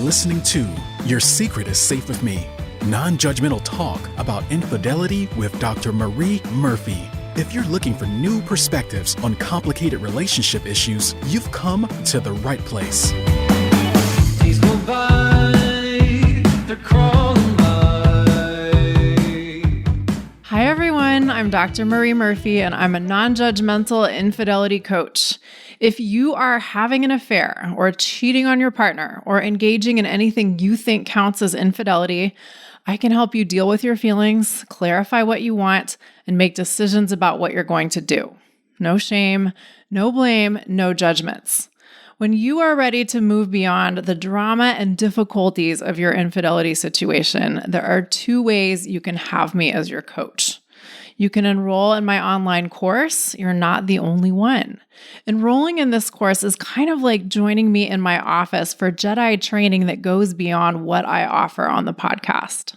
listening to Your Secret is Safe with Me, non-judgmental talk about infidelity with Dr. Marie Murphy. If you're looking for new perspectives on complicated relationship issues, you've come to the right place. Days go by, they're crawling by. Hi everyone, I'm Dr. Marie Murphy and I'm a non-judgmental infidelity coach. If you are having an affair or cheating on your partner or engaging in anything you think counts as infidelity, I can help you deal with your feelings, clarify what you want, and make decisions about what you're going to do. No shame, no blame, no judgments. When you are ready to move beyond the drama and difficulties of your infidelity situation, there are two ways you can have me as your coach. You can enroll in my online course. You're not the only one. Enrolling in this course is kind of like joining me in my office for Jedi training that goes beyond what I offer on the podcast.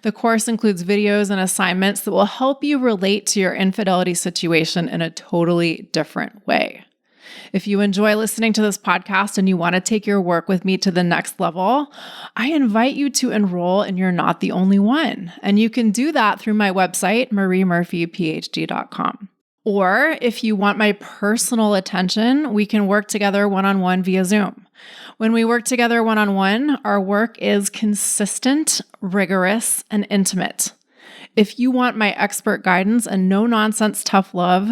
The course includes videos and assignments that will help you relate to your infidelity situation in a totally different way. If you enjoy listening to this podcast and you want to take your work with me to the next level, I invite you to enroll in You're Not the Only One. And you can do that through my website, mariemurphyphd.com. Or if you want my personal attention, we can work together one-on-one via Zoom. When we work together one-on-one, our work is consistent, rigorous, and intimate. If you want my expert guidance and no-nonsense tough love,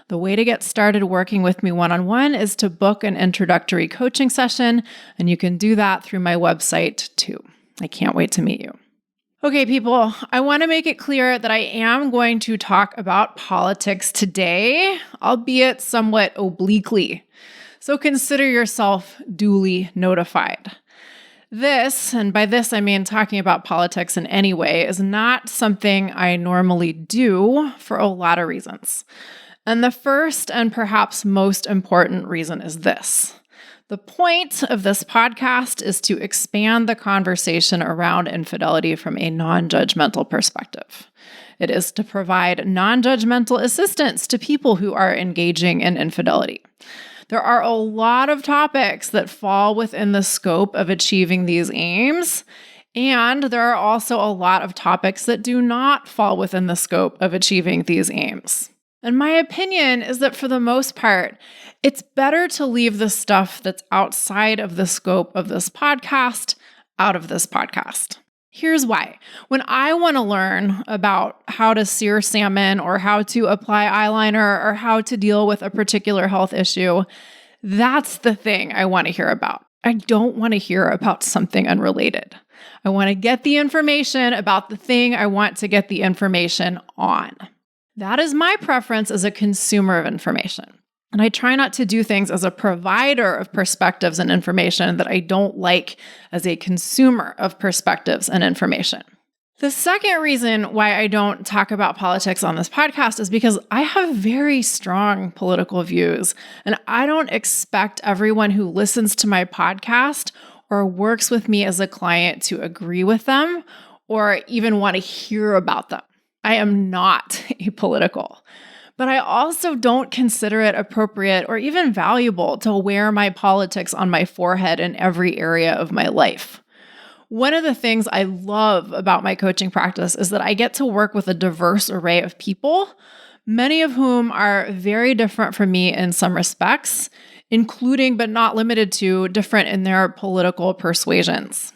the way to get started working with me one-on-one is to book an introductory coaching session, and you can do that through my website too. I can't wait to meet you. Okay, people, I want to make it clear that I am going to talk about politics today, albeit somewhat obliquely. So consider yourself duly notified. This, and by this I mean talking about politics in any way, is not something I normally do for a lot of reasons. And the first and perhaps most important reason is this. The point of this podcast is to expand the conversation around infidelity from a non-judgmental perspective. It is to provide non-judgmental assistance to people who are engaging in infidelity. There are a lot of topics that fall within the scope of achieving these aims, and there are also a lot of topics that do not fall within the scope of achieving these aims. And my opinion is that for the most part, it's better to leave the stuff that's outside of the scope of this podcast out of this podcast. Here's why. When I want to learn about how to sear salmon or how to apply eyeliner or how to deal with a particular health issue, that's the thing I want to hear about. I don't want to hear about something unrelated. I want to get the information about the thing I want to get the information on. That is my preference as a consumer of information. And I try not to do things as a provider of perspectives and information that I don't like as a consumer of perspectives and information. The second reason why I don't talk about politics on this podcast is because I have very strong political views, and I don't expect everyone who listens to my podcast or works with me as a client to agree with them or even want to hear about them. I am not apolitical, but I also don't consider it appropriate or even valuable to wear my politics on my forehead in every area of my life. One of the things I love about my coaching practice is that I get to work with a diverse array of people, many of whom are very different from me in some respects, including but not limited to different in their political persuasions.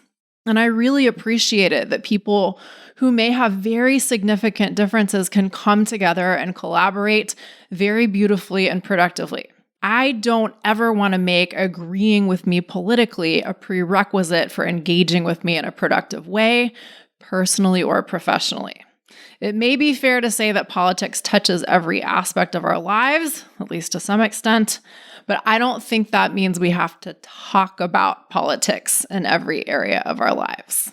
And I really appreciate it that people who may have very significant differences can come together and collaborate very beautifully and productively. I don't ever want to make agreeing with me politically a prerequisite for engaging with me in a productive way, personally or professionally. It may be fair to say that politics touches every aspect of our lives, at least to some extent, but I don't think that means we have to talk about politics in every area of our lives.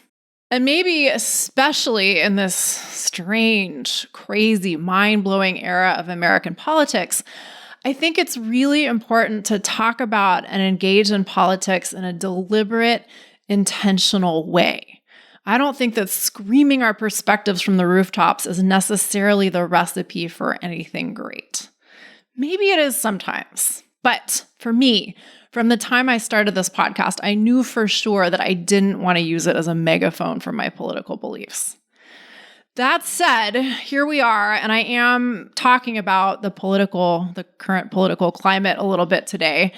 And maybe especially in this strange, crazy, mind-blowing era of American politics, I think it's really important to talk about and engage in politics in a deliberate, intentional way. I don't think that screaming our perspectives from the rooftops is necessarily the recipe for anything great. Maybe it is sometimes, but for me, From the time I started this podcast, I knew for sure that I didn't want to use it as a megaphone for my political beliefs. That said, here we are, and I am talking about the current political climate a little bit today.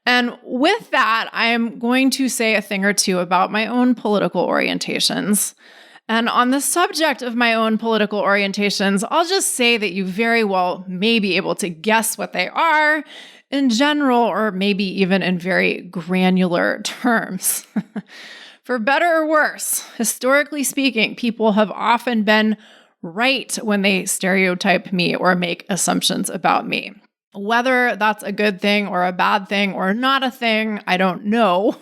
And with that, I am going to say a thing or two about my own political orientations. And on the subject of my own political orientations, I'll just say that you very well may be able to guess what they are in general, or maybe even in very granular terms. For better or worse, historically speaking, people have often been right when they stereotype me or make assumptions about me. Whether that's a good thing or a bad thing or not a thing, I don't know.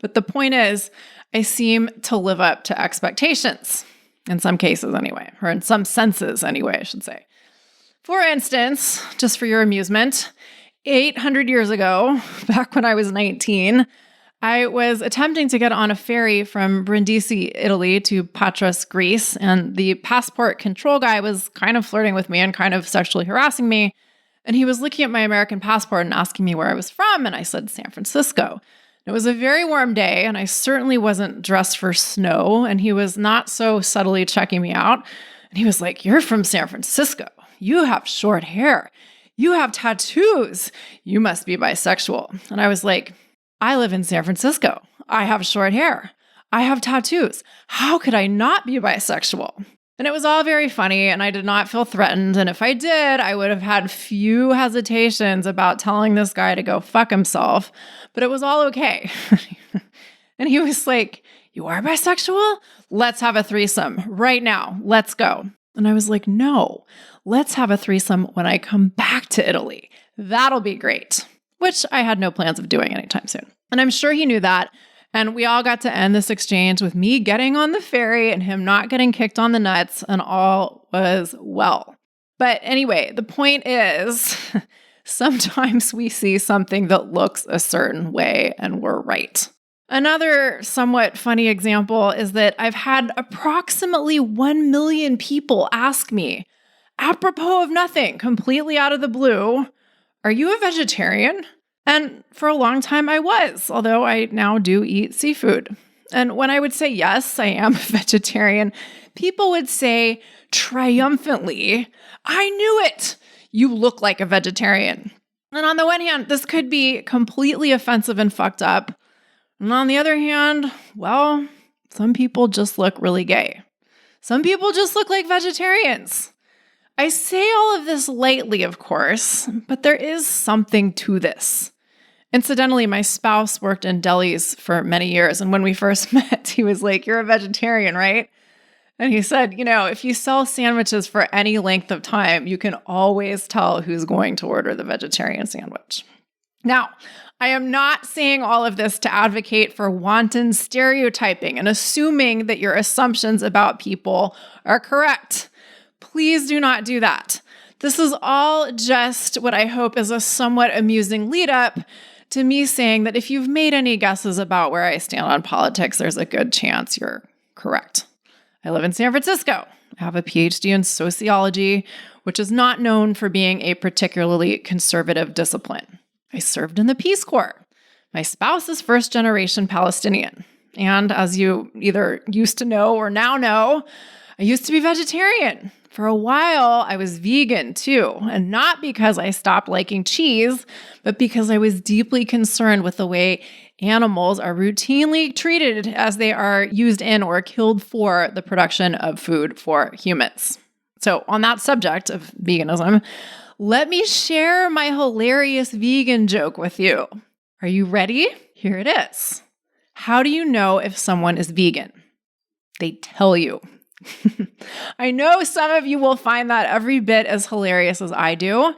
But the point is, I seem to live up to expectations, in some cases anyway, or in some senses anyway, I should say. For instance, just for your amusement, 800 years ago, back when I was 19, I was attempting to get on a ferry from Brindisi, Italy to Patras, Greece, and the passport control guy was kind of flirting with me and kind of sexually harassing me. And he was looking at my American passport and asking me where I was from, and I said San Francisco. It was a very warm day, and I certainly wasn't dressed for snow, and he was not so subtly checking me out. And he was like, "You're from San Francisco. You have short hair. You have tattoos. You must be bisexual." And I was like, "I live in San Francisco. I have short hair. I have tattoos. How could I not be bisexual?" And it was all very funny, and I did not feel threatened. And if I did, I would have had few hesitations about telling this guy to go fuck himself, but it was all okay. And he was like, "You are bisexual? Let's have a threesome right now. Let's go." And I was like, "No, let's have a threesome when I come back to Italy. That'll be great," which I had no plans of doing anytime soon. And I'm sure he knew that. And we all got to end this exchange with me getting on the ferry and him not getting kicked on the nuts, and all was well. But anyway, the point is, sometimes we see something that looks a certain way and we're right. Another somewhat funny example is that I've had approximately 1 million people ask me, apropos of nothing, completely out of the blue, "Are you a vegetarian?" And for a long time I was, although I now do eat seafood. And when I would say, yes, I am a vegetarian, people would say triumphantly, "I knew it! You look like a vegetarian." And on the one hand, this could be completely offensive and fucked up. And on the other hand, well, some people just look really gay. Some people just look like vegetarians. I say all of this lightly, of course, but there is something to this. Incidentally, my spouse worked in delis for many years, and when we first met, he was like, "You're a vegetarian, right?" And he said, "If you sell sandwiches for any length of time, you can always tell who's going to order the vegetarian sandwich." Now, I am not saying all of this to advocate for wanton stereotyping and assuming that your assumptions about people are correct. Please do not do that. This is all just what I hope is a somewhat amusing lead up to me saying that if you've made any guesses about where I stand on politics, there's a good chance you're correct. I live in San Francisco. I have a PhD in sociology, which is not known for being a particularly conservative discipline. I served in the Peace Corps. My spouse is first-generation Palestinian. And as you either used to know or now know, I used to be vegetarian. For a while, I was vegan too, and not because I stopped liking cheese, but because I was deeply concerned with the way animals are routinely treated as they are used in or killed for the production of food for humans. So on that subject of veganism, let me share my hilarious vegan joke with you. Are you ready? Here it is. How do you know if someone is vegan? They tell you. I know some of you will find that every bit as hilarious as I do.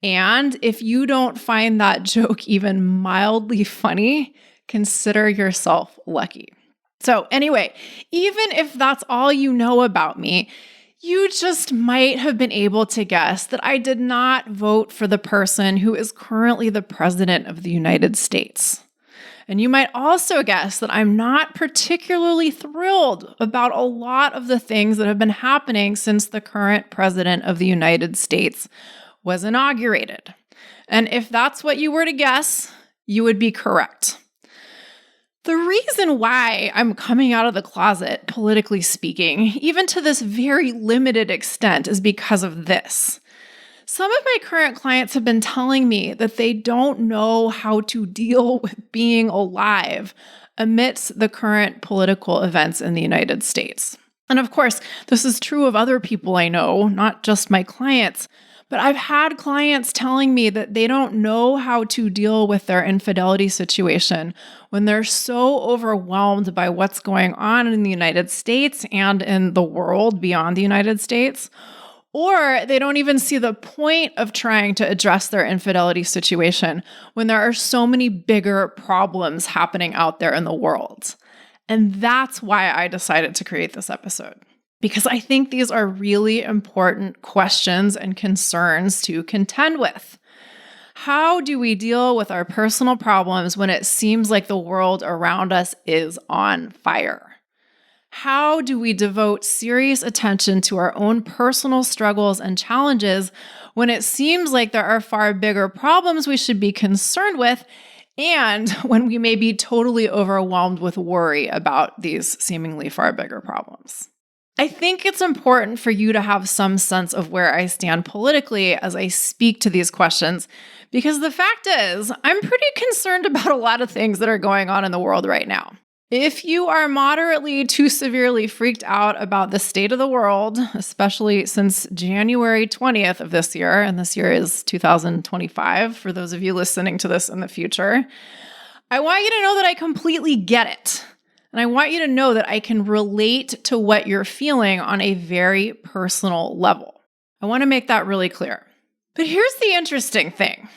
And if you don't find that joke even mildly funny, consider yourself lucky. So anyway, even if that's all you know about me, you just might have been able to guess that I did not vote for the person who is currently the president of the United States. And you might also guess that I'm not particularly thrilled about a lot of the things that have been happening since the current president of the United States was inaugurated. And if that's what you were to guess, You would be correct. The reason why I'm coming out of the closet, politically speaking, even to this very limited extent, is because of this. Some of my current clients have been telling me that they don't know how to deal with being alive amidst the current political events in the United States. And of course, this is true of other people I know, not just my clients. But I've had clients telling me that they don't know how to deal with their infidelity situation when they're so overwhelmed by what's going on in the United States and in the world beyond the United States. Or they don't even see the point of trying to address their infidelity situation when there are so many bigger problems happening out there in the world. And that's why I decided to create this episode. Because I think these are really important questions and concerns to contend with. How do we deal with our personal problems when it seems like the world around us is on fire? How do we devote serious attention to our own personal struggles and challenges when it seems like there are far bigger problems we should be concerned with, and when we may be totally overwhelmed with worry about these seemingly far bigger problems? I think it's important for you to have some sense of where I stand politically as I speak to these questions, because the fact is, I'm pretty concerned about a lot of things that are going on in the world right now. If you are moderately to severely freaked out about the state of the world, especially since January 20th of this year, and this year is 2025, for those of you listening to this in the future, I want you to know that I completely get it. And I want you to know that I can relate to what you're feeling on a very personal level. I want to make that really clear. But here's the interesting thing.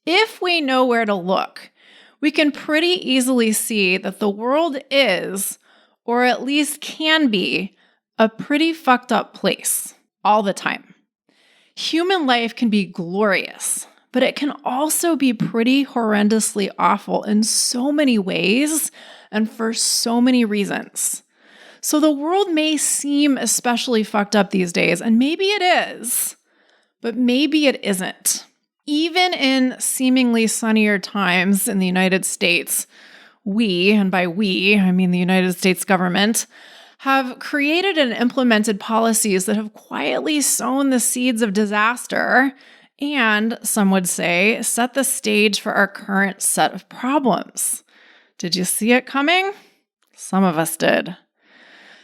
If we know where to look, we can pretty easily see that the world is, or at least can be, a pretty fucked up place all the time. Human life can be glorious, but it can also be pretty horrendously awful in so many ways and for so many reasons. So the world may seem especially fucked up these days, and maybe it is, but maybe it isn't. Even in seemingly sunnier times in the United States, we, and by we, I mean the United States government, have created and implemented policies that have quietly sown the seeds of disaster and, some would say, set the stage for our current set of problems. Did you see it coming? Some of us did.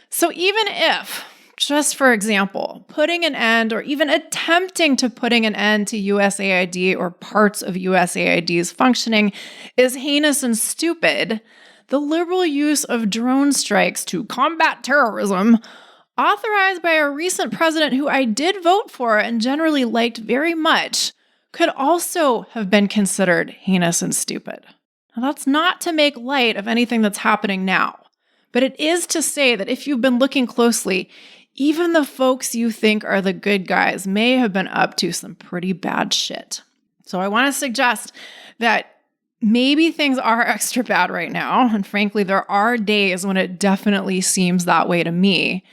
So even if, just for example, putting an end or even attempting to putting an end to USAID or parts of USAID's functioning is heinous and stupid, the liberal use of drone strikes to combat terrorism, authorized by a recent president who I did vote for and generally liked very much, could also have been considered heinous and stupid. Now, that's not to make light of anything that's happening now, but it is to say that if you've been looking closely, even the folks you think are the good guys may have been up to some pretty bad shit. So I want to suggest that maybe things are extra bad right now, and frankly, there are days when it definitely seems that way to me.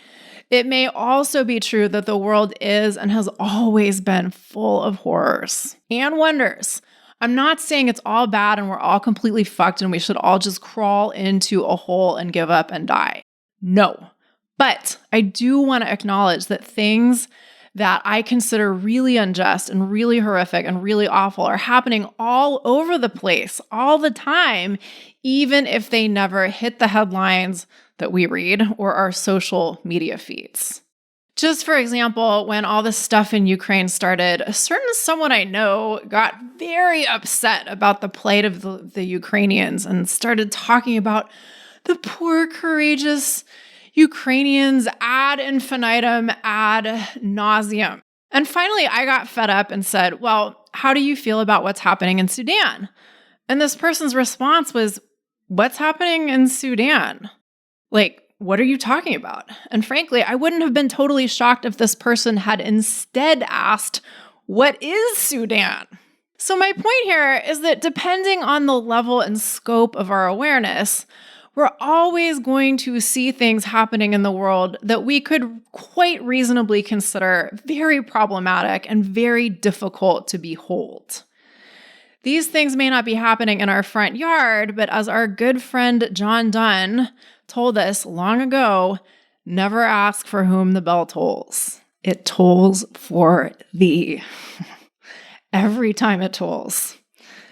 It may also be true that the world is and has always been full of horrors and wonders. I'm not saying it's all bad and we're all completely fucked and we should all just crawl into a hole and give up and die. No. But I do want to acknowledge that things that I consider really unjust and really horrific and really awful are happening all over the place, all the time, even if they never hit the headlines that we read or our social media feeds. Just for example, when all this stuff in Ukraine started, a certain someone I know got very upset about the plight of the Ukrainians and started talking about the poor, courageous Ukrainians ad infinitum, ad nauseum. And finally, I got fed up and said, well, how do you feel about what's happening in Sudan? And this person's response was, what's happening in Sudan? Like, what are you talking about? And frankly, I wouldn't have been totally shocked if this person had instead asked, what is Sudan? So my point here is that depending on the level and scope of our awareness, we're always going to see things happening in the world that we could quite reasonably consider very problematic and very difficult to behold. These things may not be happening in our front yard, but as our good friend John Donne told us long ago, never ask for whom the bell tolls. It tolls for thee. Every time it tolls.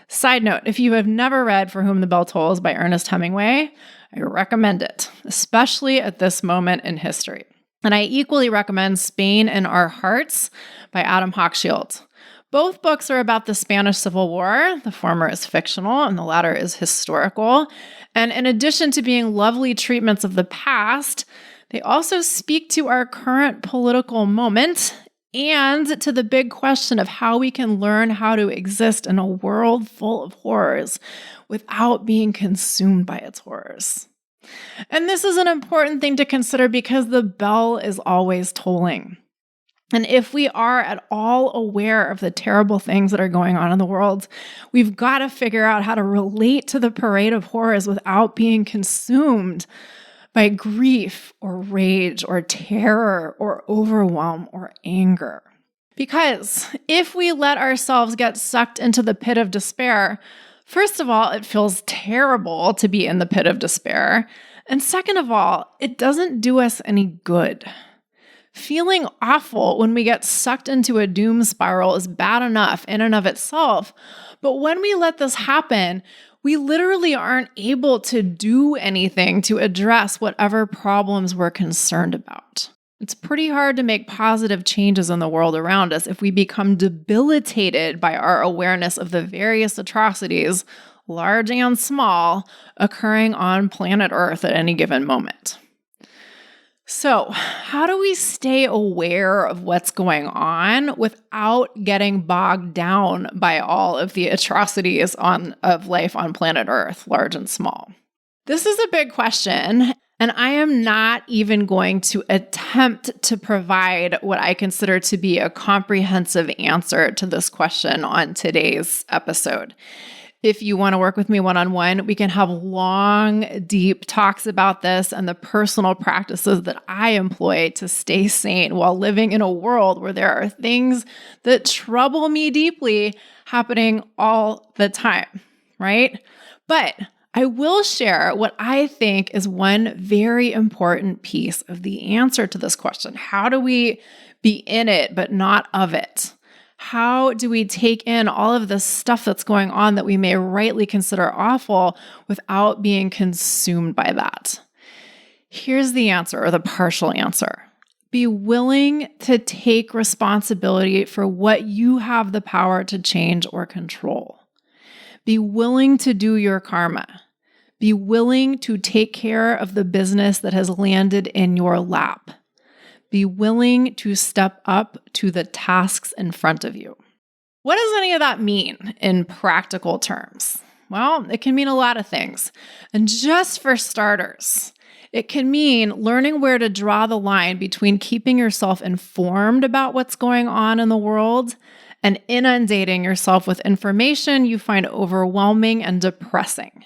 Side note, if you have never read For Whom the Bell Tolls by Ernest Hemingway, I recommend it, especially at this moment in history. And I equally recommend Spain in Our Hearts by Adam Hochschild. Both books are about the Spanish Civil War. The former is fictional and the latter is historical. And in addition to being lovely treatments of the past, they also speak to our current political moment and to the big question of how we can learn how to exist in a world full of horrors without being consumed by its horrors. And this is an important thing to consider because the bell is always tolling. And if we are at all aware of the terrible things that are going on in the world, we've got to figure out how to relate to the parade of horrors without being consumed by grief or rage or terror or overwhelm or anger. Because if we let ourselves get sucked into the pit of despair, first of all, it feels terrible to be in the pit of despair. And second of all, it doesn't do us any good. Feeling awful when we get sucked into a doom spiral is bad enough in and of itself. But when we let this happen, we literally aren't able to do anything to address whatever problems we're concerned about. It's pretty hard to make positive changes in the world around us if we become debilitated by our awareness of the various atrocities, large and small, occurring on planet Earth at any given moment. So, how do we stay aware of what's going on without getting bogged down by all of the atrocities of life on planet Earth, large and small? This is a big question, and I am not even going to attempt to provide what I consider to be a comprehensive answer to this question on today's episode. If you want to work with me one-on-one, we can have long, deep talks about this and the personal practices that I employ to stay sane while living in a world where there are things that trouble me deeply happening all the time, right? But I will share what I think is one very important piece of the answer to this question. How do we be in it but not of it? How do we take in all of the stuff that's going on that we may rightly consider awful without being consumed by that? Here's the answer, or the partial answer. Be willing to take responsibility for what you have the power to change or control. Be willing to do your karma. Be willing to take care of the business that has landed in your lap. Be willing to step up to the tasks in front of you. What does any of that mean in practical terms? Well, it can mean a lot of things. And just for starters, it can mean learning where to draw the line between keeping yourself informed about what's going on in the world and inundating yourself with information you find overwhelming and depressing.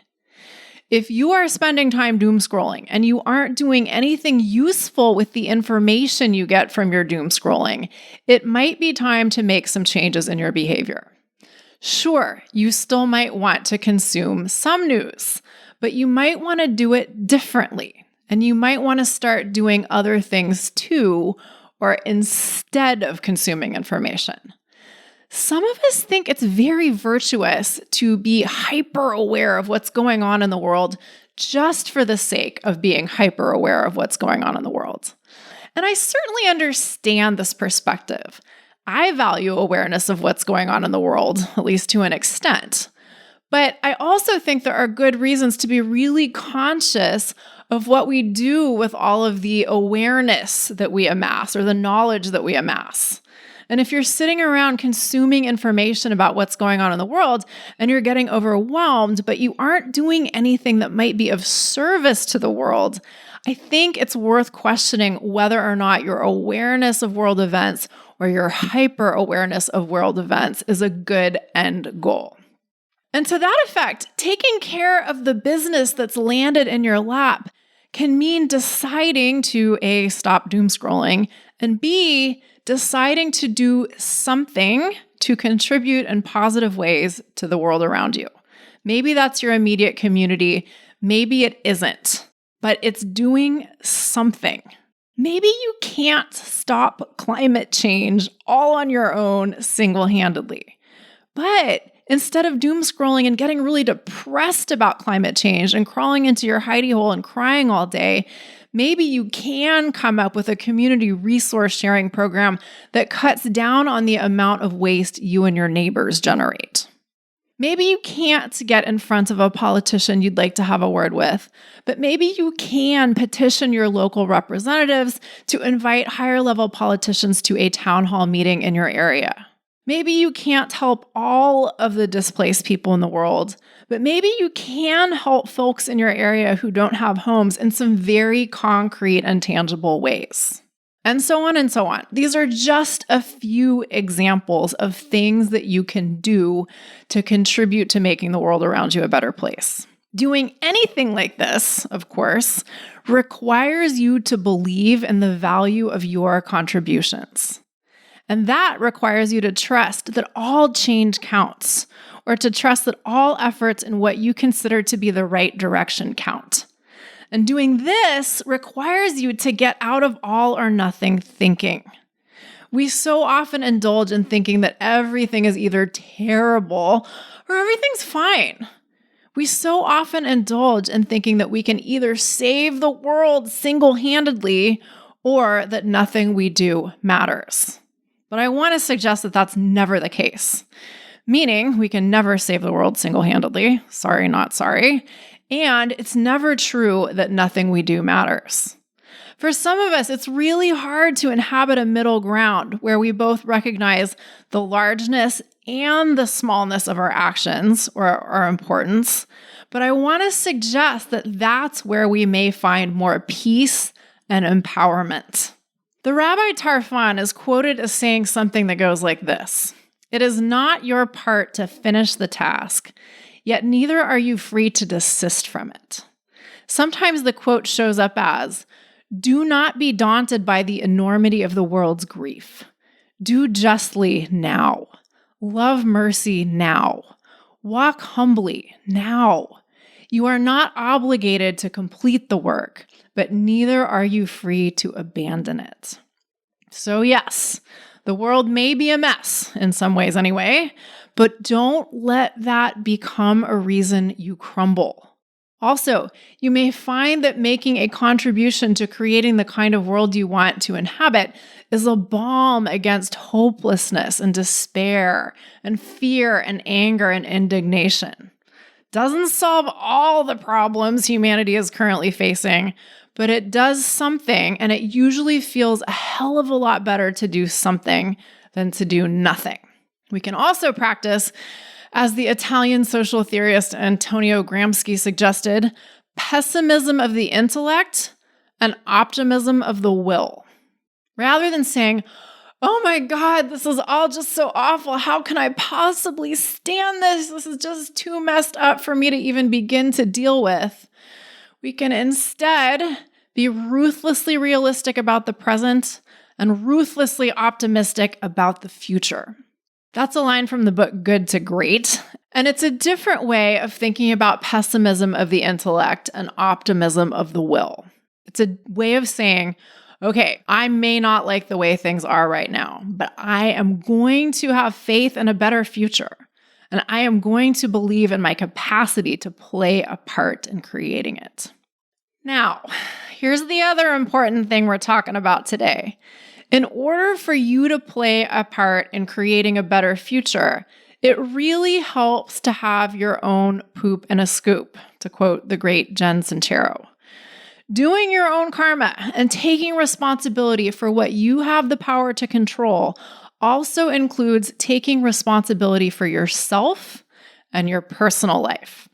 If you are spending time doom scrolling and you aren't doing anything useful with the information you get from your doom scrolling, it might be time to make some changes in your behavior. Sure, you still might want to consume some news, but you might want to do it differently. And you might want to start doing other things too, or instead of consuming information. Some of us think it's very virtuous to be hyper aware of what's going on in the world just for the sake of being hyper aware of what's going on in the world. And I certainly understand this perspective. I value awareness of what's going on in the world, at least to an extent. But I also think there are good reasons to be really conscious of what we do with all of the awareness that we amass or the knowledge that we amass. And if you're sitting around consuming information about what's going on in the world and you're getting overwhelmed, but you aren't doing anything that might be of service to the world, I think it's worth questioning whether or not your awareness of world events or your hyper awareness of world events is a good end goal. And to that effect, taking care of the business that's landed in your lap can mean deciding to A, stop doom scrolling, and B, deciding to do something to contribute in positive ways to the world around you. Maybe that's your immediate community. Maybe it isn't, but it's doing something. Maybe you can't stop climate change all on your own single-handedly. But instead of doom scrolling and getting really depressed about climate change and crawling into your hidey hole and crying all day, maybe you can come up with a community resource sharing program that cuts down on the amount of waste you and your neighbors generate. Maybe you can't get in front of a politician you'd like to have a word with, but maybe you can petition your local representatives to invite higher level politicians to a town hall meeting in your area. Maybe you can't help all of the displaced people in the world, but maybe you can help folks in your area who don't have homes in some very concrete and tangible ways. And so on and so on. These are just a few examples of things that you can do to contribute to making the world around you a better place. Doing anything like this, of course, requires you to believe in the value of your contributions. And that requires you to trust that all change counts, or to trust that all efforts in what you consider to be the right direction count. And doing this requires you to get out of all or nothing thinking. We so often indulge in thinking that everything is either terrible or everything's fine. We so often indulge in thinking that we can either save the world single-handedly or that nothing we do matters. But I want to suggest that that's never the case. Meaning, we can never save the world single-handedly. Sorry, not sorry. And it's never true that nothing we do matters. For some of us, it's really hard to inhabit a middle ground where we both recognize the largeness and the smallness of our actions or our importance. But I want to suggest that that's where we may find more peace and empowerment. The Rabbi Tarfon is quoted as saying something that goes like this: "It is not your part to finish the task, yet neither are you free to desist from it." Sometimes the quote shows up as, "Do not be daunted by the enormity of the world's grief. Do justly now. Love mercy now. Walk humbly now. You are not obligated to complete the work, but neither are you free to abandon it." So yes, the world may be a mess, in some ways anyway, but don't let that become a reason you crumble. Also, you may find that making a contribution to creating the kind of world you want to inhabit is a balm against hopelessness and despair and fear and anger and indignation. Doesn't solve all the problems humanity is currently facing, but it does something, and it usually feels a hell of a lot better to do something than to do nothing. We can also practice, as the Italian social theorist Antonio Gramsci suggested, pessimism of the intellect and optimism of the will. Rather than saying, "Oh my God, this is all just so awful. How can I possibly stand this? This is just too messed up for me to even begin to deal with," we can instead be ruthlessly realistic about the present and ruthlessly optimistic about the future. That's a line from the book Good to Great, and it's a different way of thinking about pessimism of the intellect and optimism of the will. It's a way of saying, okay, I may not like the way things are right now, but I am going to have faith in a better future, and I am going to believe in my capacity to play a part in creating it. Now, here's the other important thing we're talking about today. In order for you to play a part in creating a better future, it really helps to have your own poop in a scoop, to quote the great Jen Sincero. Doing your own karma and taking responsibility for what you have the power to control also includes taking responsibility for yourself and your personal life.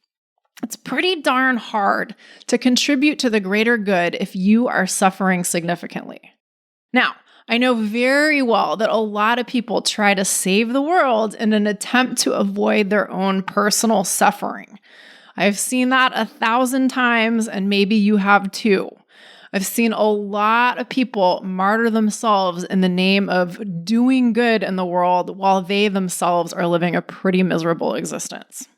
It's pretty darn hard to contribute to the greater good if you are suffering significantly. Now, I know very well that a lot of people try to save the world in an attempt to avoid their own personal suffering. I've seen that 1,000 times, and maybe you have too. I've seen a lot of people martyr themselves in the name of doing good in the world while they themselves are living a pretty miserable existence.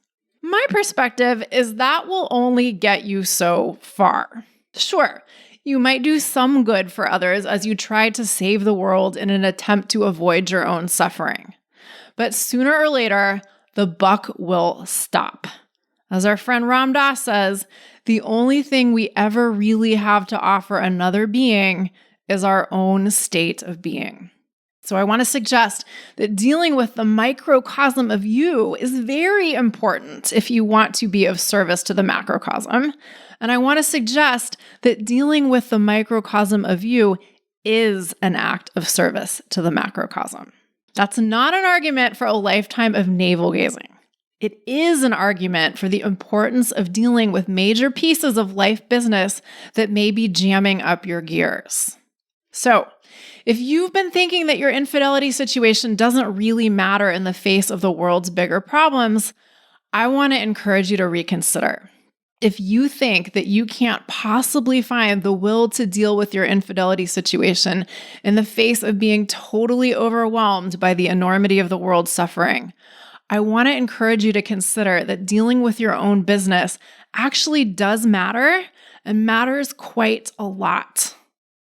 My perspective is that will only get you so far. Sure, you might do some good for others as you try to save the world in an attempt to avoid your own suffering. But sooner or later, the buck will stop. As our friend Ram Dass says, the only thing we ever really have to offer another being is our own state of being. So I want to suggest that dealing with the microcosm of you is very important if you want to be of service to the macrocosm. And I want to suggest that dealing with the microcosm of you is an act of service to the macrocosm. That's not an argument for a lifetime of navel gazing. It is an argument for the importance of dealing with major pieces of life business that may be jamming up your gears. So, if you've been thinking that your infidelity situation doesn't really matter in the face of the world's bigger problems, I want to encourage you to reconsider. If you think that you can't possibly find the will to deal with your infidelity situation in the face of being totally overwhelmed by the enormity of the world's suffering, I want to encourage you to consider that dealing with your own business actually does matter and matters quite a lot.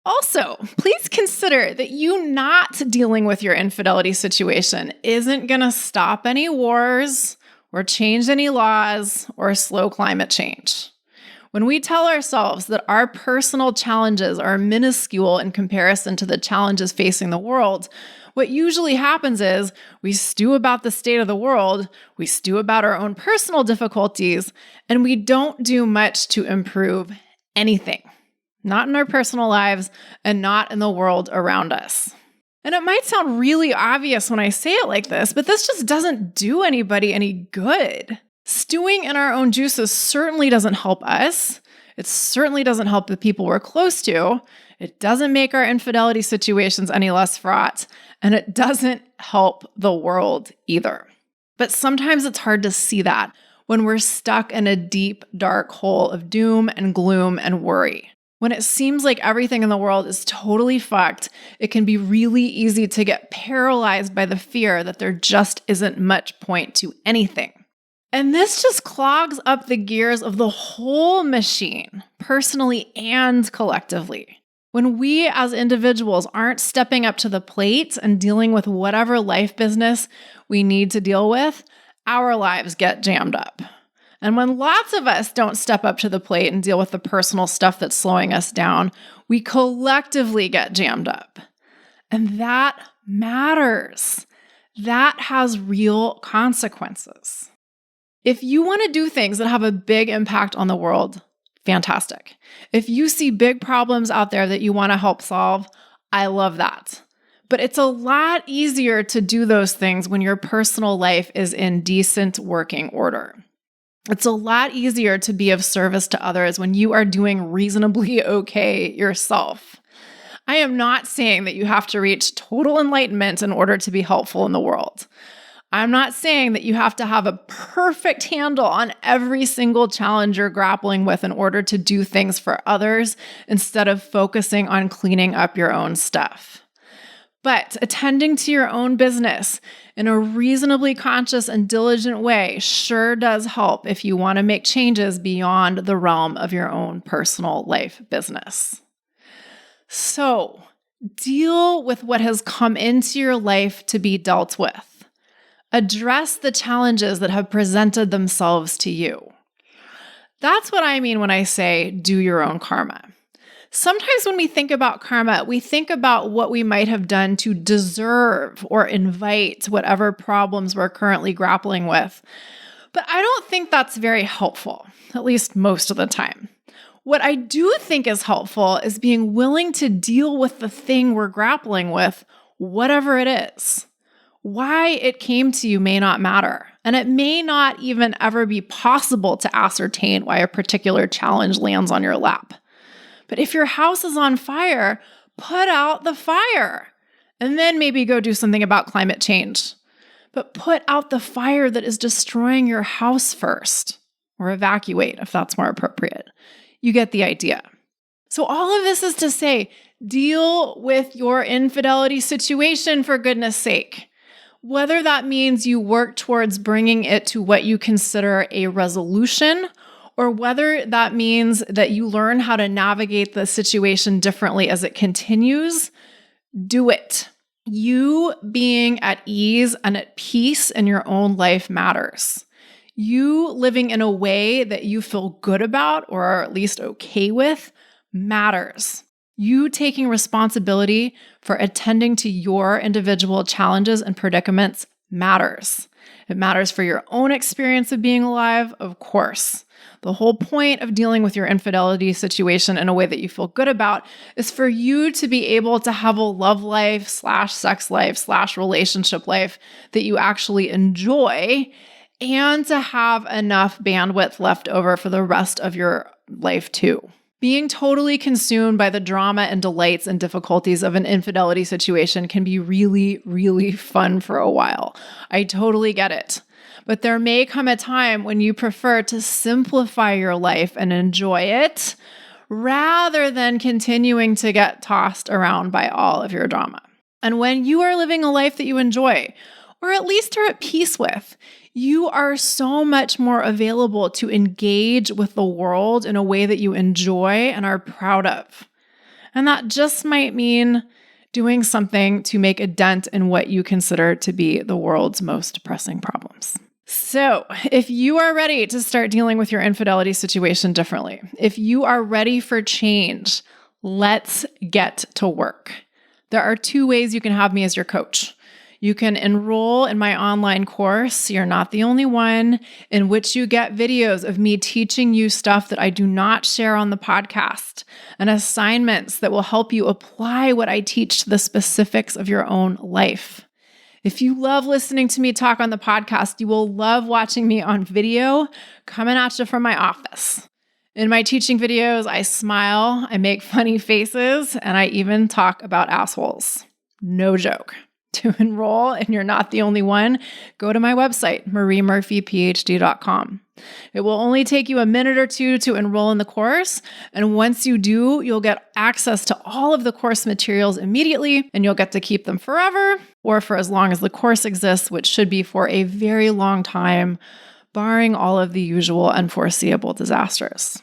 Also, please consider that you not dealing with your infidelity situation isn't going to stop any wars or change any laws or slow climate change. When we tell ourselves that our personal challenges are minuscule in comparison to the challenges facing the world, what usually happens is we stew about the state of the world, we stew about our own personal difficulties, and we don't do much to improve anything. Not in our personal lives and not in the world around us. And it might sound really obvious when I say it like this, but this just doesn't do anybody any good. Stewing in our own juices certainly doesn't help us. It certainly doesn't help the people we're close to. It doesn't make our infidelity situations any less fraught, and it doesn't help the world either. But sometimes it's hard to see that when we're stuck in a deep, dark hole of doom and gloom and worry. When it seems like everything in the world is totally fucked, it can be really easy to get paralyzed by the fear that there just isn't much point to anything. And this just clogs up the gears of the whole machine, personally and collectively. When we as individuals aren't stepping up to the plate and dealing with whatever life business we need to deal with, our lives get jammed up. And when lots of us don't step up to the plate and deal with the personal stuff that's slowing us down, we collectively get jammed up. And that matters. That has real consequences. If you want to do things that have a big impact on the world, fantastic. If you see big problems out there that you want to help solve, I love that. But it's a lot easier to do those things when your personal life is in decent working order. It's a lot easier to be of service to others when you are doing reasonably okay yourself. I am not saying that you have to reach total enlightenment in order to be helpful in the world. I'm not saying that you have to have a perfect handle on every single challenge you're grappling with in order to do things for others instead of focusing on cleaning up your own stuff. But attending to your own business in a reasonably conscious and diligent way sure does help if you want to make changes beyond the realm of your own personal life business. So, deal with what has come into your life to be dealt with. Address the challenges that have presented themselves to you. That's what I mean when I say do your own karma. Sometimes when we think about karma, we think about what we might have done to deserve or invite whatever problems we're currently grappling with. But I don't think that's very helpful, at least most of the time. What I do think is helpful is being willing to deal with the thing we're grappling with, whatever it is. Why it came to you may not matter, and it may not even ever be possible to ascertain why a particular challenge lands on your lap. But if your house is on fire, put out the fire and then maybe go do something about climate change. But put out the fire that is destroying your house first, or evacuate if that's more appropriate. You get the idea. So all of this is to say, deal with your infidelity situation for goodness sake. Whether that means you work towards bringing it to what you consider a resolution, or whether that means that you learn how to navigate the situation differently as it continues, do it. You being at ease and at peace in your own life matters. You living in a way that you feel good about or are at least okay with matters. You taking responsibility for attending to your individual challenges and predicaments matters. It matters for your own experience of being alive, of course. The whole point of dealing with your infidelity situation in a way that you feel good about is for you to be able to have a love life / sex life / relationship life that you actually enjoy, and to have enough bandwidth left over for the rest of your life too. Being totally consumed by the drama and delights and difficulties of an infidelity situation can be really, really fun for a while. I totally get it. But there may come a time when you prefer to simplify your life and enjoy it rather than continuing to get tossed around by all of your drama. And when you are living a life that you enjoy, or at least are at peace with, you are so much more available to engage with the world in a way that you enjoy and are proud of. And that just might mean doing something to make a dent in what you consider to be the world's most pressing problems. So, if you are ready to start dealing with your infidelity situation differently, if you are ready for change, let's get to work. There are 2 ways you can have me as your coach. You can enroll in my online course, You're Not the Only One, in which you get videos of me teaching you stuff that I do not share on the podcast, and assignments that will help you apply what I teach to the specifics of your own life. If you love listening to me talk on the podcast, you will love watching me on video coming at you from my office. In my teaching videos, I smile, I make funny faces, and I even talk about assholes. No joke. To enroll, and You're Not the Only One, go to my website, mariemurphyphd.com. It will only take you a minute or 2 to enroll in the course, and once you do, you'll get access to all of the course materials immediately, and you'll get to keep them forever, or for as long as the course exists, which should be for a very long time, barring all of the usual unforeseeable disasters.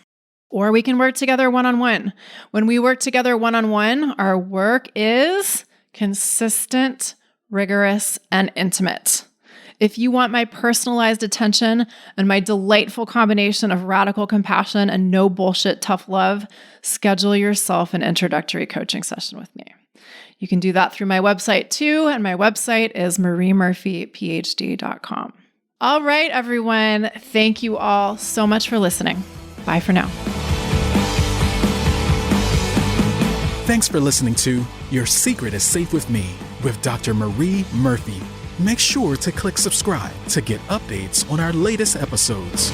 Or we can work together one-on-one. When we work together one-on-one, our work is consistent, rigorous, and intimate. If you want my personalized attention and my delightful combination of radical compassion and no bullshit tough love, schedule yourself an introductory coaching session with me. You can do that through my website too, and my website is mariemurphyphd.com. All right, everyone. Thank you all so much for listening. Bye for now. Thanks for listening to Your Secret is Safe with Me with Dr. Marie Murphy. Make sure to click subscribe to get updates on our latest episodes.